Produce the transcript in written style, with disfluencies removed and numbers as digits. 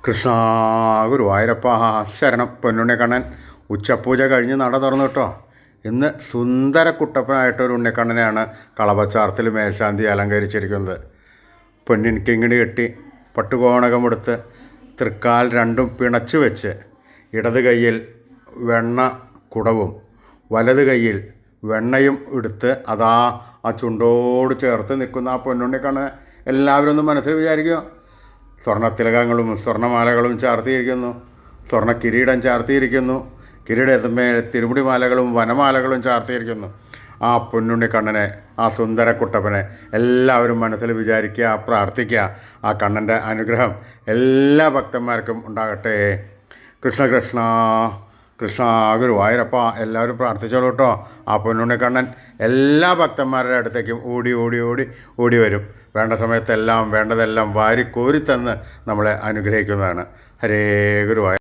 കൃഷ്ണ ഗുരുവായൂരപ്പ ശരണം. പൊന്നുണ്ണിക്കണ്ണൻ ഉച്ചപൂജ കഴിഞ്ഞ് നട തുറന്നു കേട്ടോ. ഇന്ന് സുന്ദര കുട്ടപ്പനായിട്ടൊരു ഉണ്ണിക്കണ്ണനെയാണ് കളഭച്ചാർത്തിൽ മേൽശാന്തി അലങ്കരിച്ചിരിക്കുന്നത്. പൊന്നിൻ കിങ്ങിണി കെട്ടി പട്ടുകോണകമെടുത്ത് തൃക്കാൽ രണ്ടും പിണച്ചു വെച്ച് ഇടത് കൈയിൽ വെണ്ണ കുടവും വലത് കൈയിൽ വെണ്ണയും എടുത്ത് അതാ ആ ചുണ്ടോട് ചേർത്ത് നിൽക്കുന്ന ആ പൊന്നുണ്ണിക്കണ്ണനെ എല്ലാവരും ഒന്ന് മനസ്സിൽ വിചാരിക്കുക. സ്വർണ്ണത്തിലകങ്ങളും സ്വർണ്ണമാലകളും ചാർത്തിയിരിക്കുന്നു, സ്വർണ്ണ കിരീടം ചാർത്തിയിരിക്കുന്നു, കിരീടത്തിന്മേൽ തിരുമുടിമാലകളും വനമാലകളും ചാർത്തിയിരിക്കുന്നു. ആ പൊന്നുണ്ണിക്കണ്ണനെ, ആ സുന്ദരക്കുട്ടപ്പനെ എല്ലാവരും മനസ്സിൽ വിചാരിക്കുക, പ്രാർത്ഥിക്കുക. ആ കണ്ണൻ്റെ അനുഗ്രഹം എല്ലാ ഭക്തന്മാർക്കും ഉണ്ടാകട്ടെ. കൃഷ്ണ കൃഷ്ണ കൃഷ്ണ ഗുരുവായൂരപ്പ എല്ലാവരും പ്രാർത്ഥിച്ചോളൂ കേട്ടോ. ആ പൊന്നുണ്ണിക്കണ്ണൻ എല്ലാ ഭക്തന്മാരുടെ അടുത്തേക്കും ഓടി ഓടി ഓടി ഓടി വരും. വേണ്ട സമയത്തെല്ലാം വേണ്ടതെല്ലാം വാരി കോരിത്തന്ന് നമ്മളെ അനുഗ്രഹിക്കുന്നതാണ്. ഹരേ ഗുരുവായൂർ.